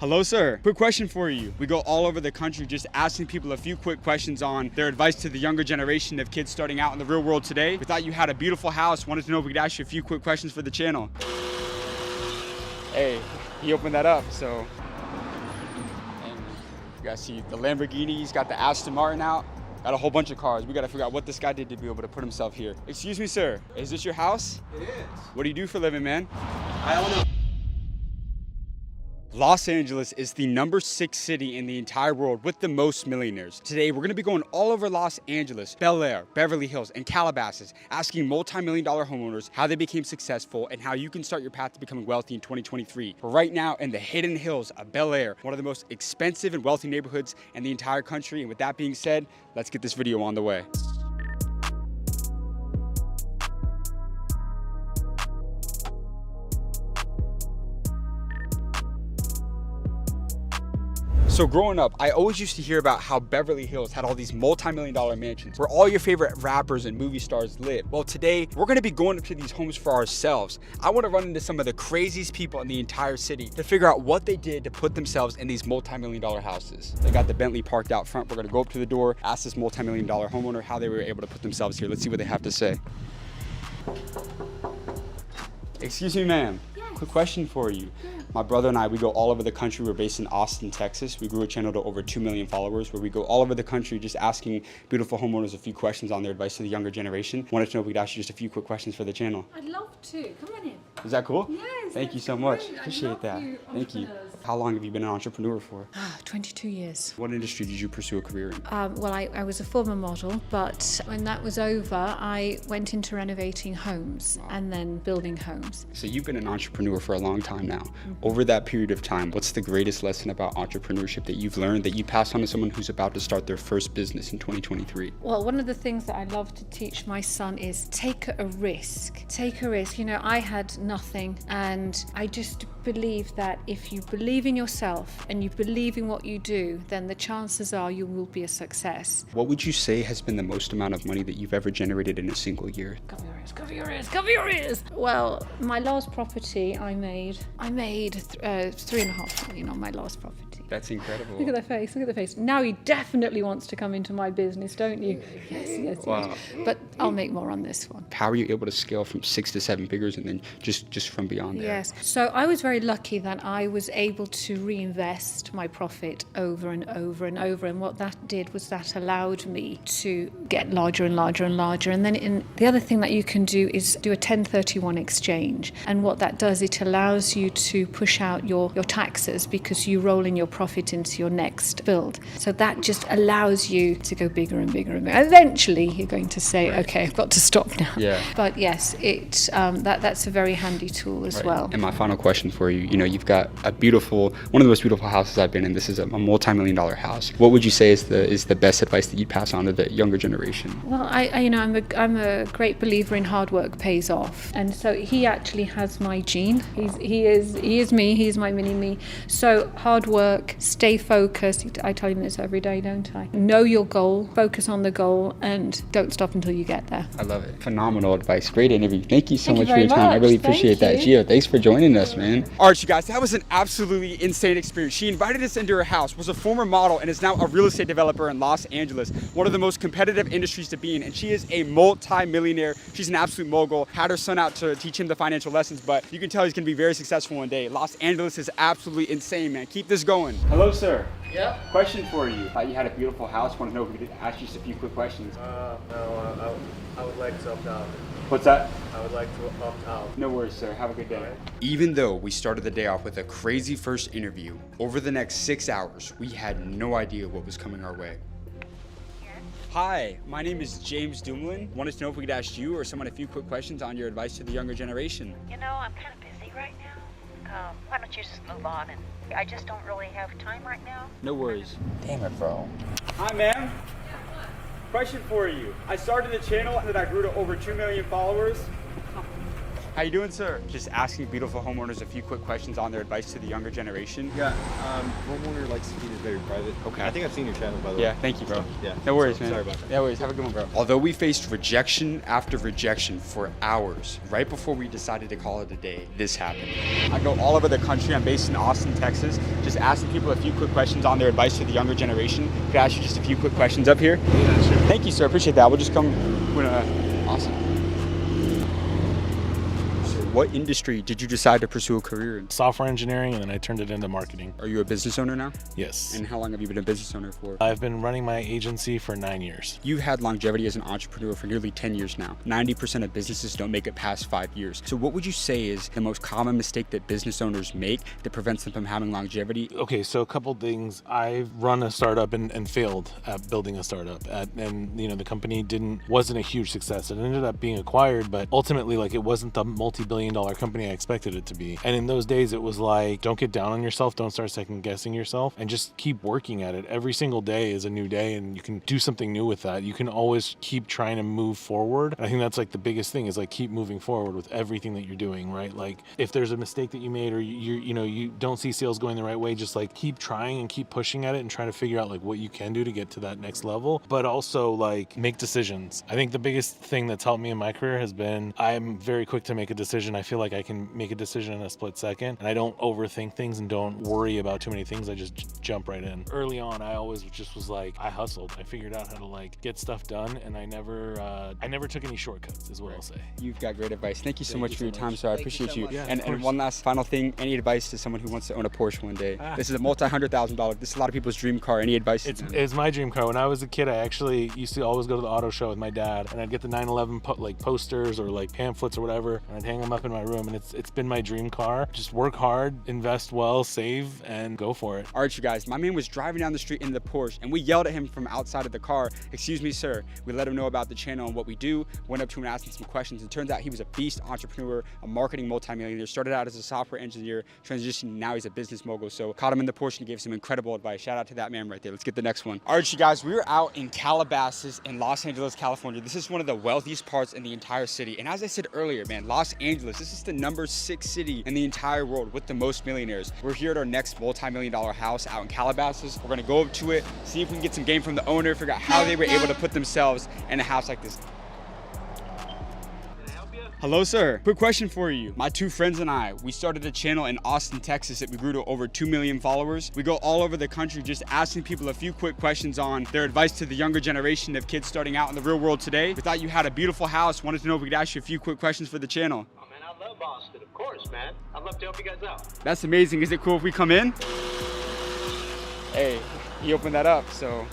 Hello, sir. Quick question for you. We go all over the country just asking people a few quick questions on their advice to the younger generation of kids starting out in the real world today. We thought you had a beautiful house. Wanted to know if we could ask you a few quick questions for the channel. Hey, he opened that up, so. And you guys see the Lamborghinis, got the Aston Martin out. Got a whole bunch of cars. We got to figure out what this guy did to be able to put himself here. Excuse me, sir. Is this your house? It is. What do you do for a living, man? I own a... Los Angeles is the #6 city in the entire world with the most millionaires. Today, we're gonna be going all over Los Angeles, Bel Air, Beverly Hills, and Calabasas, asking multi-million-dollar homeowners how they became successful and how you can start your path to becoming wealthy in 2023. We're right now in the hidden hills of Bel Air, one of the most expensive and wealthy neighborhoods in the entire country. And with that being said, let's get this video on the way. So growing up, I always used to hear about how Beverly Hills had all these multi-million-dollar mansions where all your favorite rappers and movie stars live. Well, today, we're gonna be going up to these homes for ourselves. I wanna run into some of the craziest people in the entire city to figure out what they did to put themselves in these multi-million-dollar houses. They got the Bentley parked out front. We're gonna go up to the door, ask this multi-million-dollar homeowner how they were able to put themselves here. Let's see what they have to say. Excuse me, ma'am. Quick question for you. My brother and I, we go all over the country. We're based in Austin, Texas. We grew a channel to over 2 million followers where we go all over the country just asking beautiful homeowners a few questions on their advice to the younger generation. Wanted to know if we could ask you just a few quick questions for the channel. I'd love to. Come on in. Is that cool? Yes. Thank you so much. Appreciate that. Thank you. How long have you been an entrepreneur for? 22 years. What industry did you pursue a career in? Well, I was a former model, but when that was over, I went into renovating homes and then building homes. So you've been an entrepreneur for a long time now. Over that period of time, what's the greatest lesson about entrepreneurship that you've learned that you pass on to someone who's about to start their first business in 2023? Well, one of the things that I love to teach my son is take a risk. Take a risk. You know, I had nothing, and I just believe that if you believe in yourself and you believe in what you do, then the chances are you will be a success. What would you say has been the most amount of money that you've ever generated in a single year? Cover your ears, cover your ears, cover your ears. Well, my last property I made 3.5 million on my last property. That's incredible. Look at that face, look at the face. Now he definitely wants to come into my business, don't you? Yes. Wow. But I'll make more on this one. How are you able to scale from 6 to 7 figures and then just from beyond there? Yes. So I was very lucky that I was able to reinvest my profit over and over and over. And what that did was that allowed me to get larger and larger and larger. And then the other thing that you can do is do a 1031 exchange. And what that does, it allows you to push out your taxes because you roll in your profit into your next build. So that just allows you to go bigger and bigger and bigger. Eventually, you're going to say, okay, I've got to stop now. Yeah. But yes, that's a very handy tool as well. And my final question for you, you've got one of the most beautiful houses I've been in. This is a multi-million-dollar house. What would you say is the best advice that you'd pass on to the younger generation? Well, I'm a great believer in hard work pays off. And so he actually has my gene. He is me, he's my mini me. So hard work, stay focused. I tell him this every day, don't I? Know your goal, focus on the goal, and don't stop until you get there. I love it. Phenomenal advice. Great interview. Thank you so much for very your time. I much. really appreciate that. Gio, thanks for joining us, man. All right, you guys, that was an absolutely insane experience. She invited us into her house, was a former model, and is now a real estate developer in Los Angeles, one of the most competitive industries to be in. And she is a multi-millionaire. She's an absolute mogul. Had her son out to teach him the financial lessons, but you can tell he's gonna be very successful one day. Los Angeles is absolutely insane, man. Keep this going. Hello, sir. Yeah? Question for you. Thought you had a beautiful house. Want to know if we could ask you just a few quick questions. No, I would like to opt out. What's that? I would like to opt out. No worries, sir. Have a good day. All right. Even though we started the day off with a crazy first interview, over the next 6 hours, we had no idea what was coming our way. Hi, my name is James Dumoulin. Wanted to know if we could ask you or someone a few quick questions on your advice to the younger generation. You know, I'm kind of busy right now. Why don't you just move on? And I just don't really have time right now. No worries. Damn it, bro. Hi, ma'am. Question for you. I started a channel that I grew to over 2 million followers. How you doing, sir? Just asking beautiful homeowners a few quick questions on their advice to the younger generation. Yeah, homeowner likes to keep it very private. Okay. I think I've seen your channel, by the way. Yeah, thank you, bro. So, yeah. No worries, So, man. Sorry about that. No worries. Have a good one, bro. Although we faced rejection after rejection for hours, right before we decided to call it a day, this happened. I go all over the country. I'm based in Austin, Texas, just asking people a few quick questions on their advice to the younger generation. Could I ask you just a few quick questions up here? Yeah, sure. Thank you, sir. Appreciate that. We'll just come when awesome. What industry did you decide to pursue a career in? Software engineering, and then I turned it into marketing. Are you a business owner now? Yes. And how long have you been a business owner for? I've been running my agency for 9 years. You've had longevity as an entrepreneur for nearly 10 years now. 90% of businesses don't make it past 5 years. So what would you say is the most common mistake that business owners make that prevents them from having longevity? Okay, so a couple things. I've run a startup and failed at building a startup. And the company wasn't a huge success. It ended up being acquired, but ultimately, like, it wasn't the multi-billion-dollar company I expected it to be. And in those days, it was like, don't get down on yourself, don't start second guessing yourself, and just keep working at it. Every single day is a new day, and you can do something new with that. You can always keep trying to move forward. And I think that's like the biggest thing, is like keep moving forward with everything that you're doing, right? Like, if there's a mistake that you made, or you don't see sales going the right way, just like keep trying and keep pushing at it and trying to figure out like what you can do to get to that next level. But also, like, make decisions. I think the biggest thing that's helped me in my career has been, I'm very quick to make a decision. I feel like I can make a decision in a split second, and I don't overthink things and don't worry about too many things. I just jump right in. Early on, I always just was like, I hustled. I figured out how to like get stuff done, and I never took any shortcuts, is what I'll say. You've got great advice. Thank you so much for your time, sir. I appreciate you. Yeah, And one last final thing, any advice to someone who wants to own a Porsche one day? This is a multi-$100,000. This is a lot of people's dream car. Any advice? It's my dream car. When I was a kid, I actually used to always go to the auto show with my dad, and I'd get the 911 posters or like pamphlets or whatever, and I'd hang them up in my room, and it's been my dream car. Just work hard, invest well, save, and go for it. All right, you guys, my man was driving down the street in the Porsche, and we yelled at him from outside of the car, "Excuse me, sir." We let him know about the channel and what we do, went up to him and asked him some questions, and turns out he was a beast entrepreneur, a marketing multimillionaire, started out as a software engineer, transitioned, now he's a business mogul. So caught him in the Porsche and gave some incredible advice. Shout out to that man right there. Let's get the next one. All right, you guys, we were out in Calabasas in Los Angeles, California. This is one of the wealthiest parts in the entire city. And as I said earlier, man, Los Angeles, this is the number 6 city in the entire world with the most millionaires. We're here at our next multi-million-dollar house out in Calabasas. We're gonna go up to it, see if we can get some game from the owner, figure out how they were able to put themselves in a house like this. Hello, sir. Quick question for you. My 2 friends and I, we started a channel in Austin, Texas that we grew to over 2 million followers. We go all over the country just asking people a few quick questions on their advice to the younger generation of kids starting out in the real world today. We thought you had a beautiful house. Wanted to know if we could ask you a few quick questions for the channel. Oh man, I love Austin, of course, man. I'd love to help you guys out. That's amazing. Is it cool if we come in? Hey, he opened that up, so.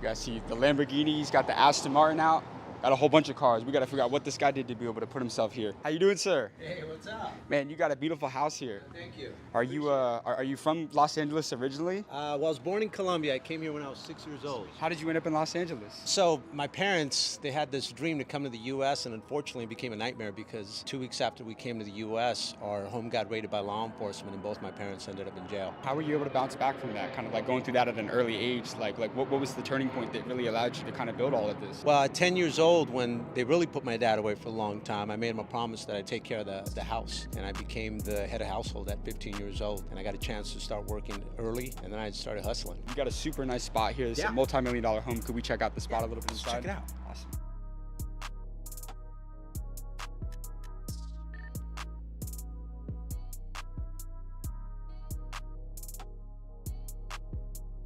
You guys see the Lamborghini, he's got the Aston Martin out. Got a whole bunch of cars. We got to figure out what this guy did to be able to put himself here. How you doing, sir? Hey, what's up? Man, you got a beautiful house here. Thank you. Are you from Los Angeles originally? Well, I was born in Colombia. I came here when I was 6 years old. How did you end up in Los Angeles? So my parents, they had this dream to come to the U.S. and unfortunately it became a nightmare because 2 weeks after we came to the U.S., our home got raided by law enforcement and both my parents ended up in jail. How were you able to bounce back from that? Kind of like going through that at an early age? Like what was the turning point that really allowed you to kind of build all of this? Well, at 10 years old, when they really put my dad away for a long time, I made him a promise that I'd take care of the house. And I became the head of household at 15 years old. And I got a chance to start working early, and then I started hustling. You got a super nice spot here. This is a multi-million-dollar home. Could we check out the spot a little bit inside? Check it out. Awesome.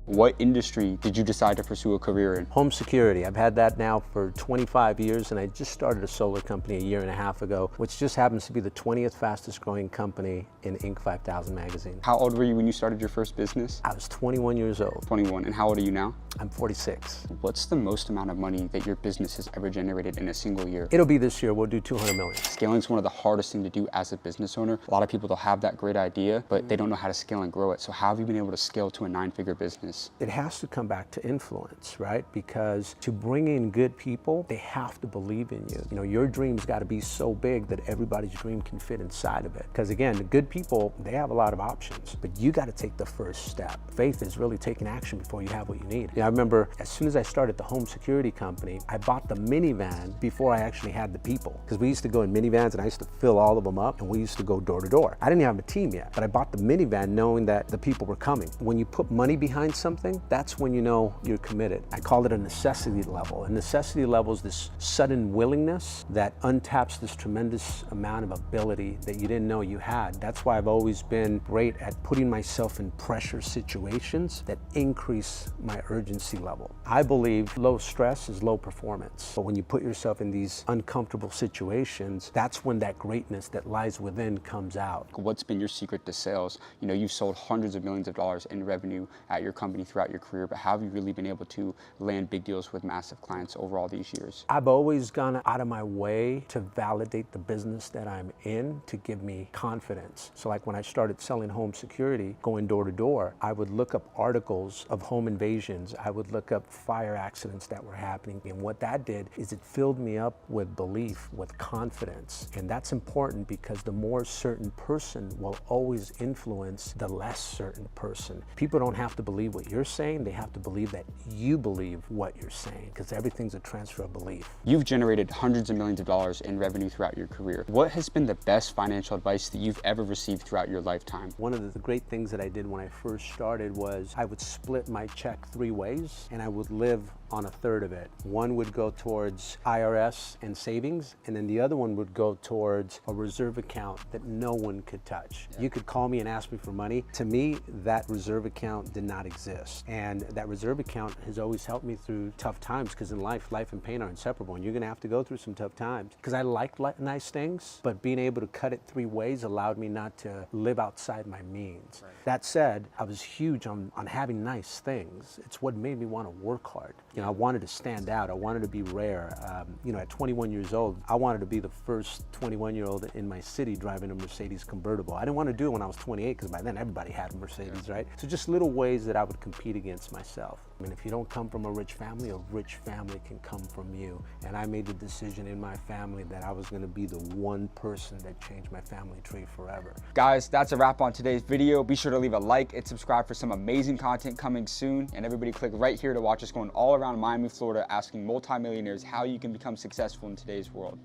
What industry did you decide to pursue a career in? Home security. I've had that now for 25 years, and I just started a solar company a year and a half ago, which just happens to be the 20th fastest growing company in Inc. 5000 magazine. How old were you when you started your first business? I was 21 years old. 21. And how old are you now? I'm 46. What's the most amount of money that your business has ever generated in a single year? It'll be this year. We'll do 200 million. Scaling is one of the hardest things to do as a business owner. A lot of people, they'll have that great idea, but they don't know how to scale and grow it. So how have you been able to scale to a 9-figure business? business? It has to come back to influence, right? Because to bring in good people, they have to believe in you. You know, your dream's got to be so big that everybody's dream can fit inside of it. Because again, the good people, they have a lot of options, but you got to take the first step. Faith is really taking action before you have what you need. You know, I remember as soon as I started the home security company, I bought the minivan before I actually had the people. Because we used to go in minivans and I used to fill all of them up and we used to go door to door. I didn't have a team yet, but I bought the minivan knowing that the people were coming. When you put money behind something, that's when you know you're committed. I call it a necessity level. A necessity level is this sudden willingness that untaps this tremendous amount of ability that you didn't know you had. That's why I've always been great at putting myself in pressure situations that increase my urgency level. I believe low stress is low performance. But when you put yourself in these uncomfortable situations, that's when that greatness that lies within comes out. What's been your secret to sales? You know, you've sold hundreds of millions of dollars in revenue at your company throughout your career, but how have you really been able to land big deals with massive clients over all these years? I've always gone out of my way to validate the business that I'm in to give me confidence. So like when I started selling home security, going door to door, I would look up articles of home invasions. I would look up fire accidents that were happening. And what that did is it filled me up with belief, with confidence. And that's important because the more certain person will always influence the less certain person. People don't have to believe what you're saying. They have to believe that you believe what you're saying, because everything's a transfer of belief. You've generated hundreds of millions of dollars in revenue throughout your career. What has been the best financial advice that you've ever received throughout your lifetime? One of the great things that I did when I first started was I would split my check 3 ways and I would live on a third of it. One would go towards IRS and savings, and then the other one would go towards a reserve account that no one could touch. You could call me and ask me for money. To me, that reserve account did not exist. And that reserve account has always helped me through tough times, because in life and pain are inseparable, and you're gonna have to go through some tough times. Because I like nice things, but being able to cut it 3 ways allowed me not to live outside my means. Right. That said, I was huge on having nice things. It's what made me want to work hard. You know, I wanted to stand out. I wanted to be rare. You know, at 21 years old, I wanted to be the first 21-year-old in my city driving a Mercedes convertible. I didn't want to do it when I was 28, because by then everybody had a Mercedes, right? So just little ways that I would compete against myself. I mean, if you don't come from a rich family can come from you. And I made the decision in my family that I was going to be the one person that changed my family tree forever. Guys, that's a wrap on today's video. Be sure to leave a like and subscribe for some amazing content coming soon. And everybody click right here to watch us going all around Miami, Florida, asking multimillionaires how you can become successful in today's world.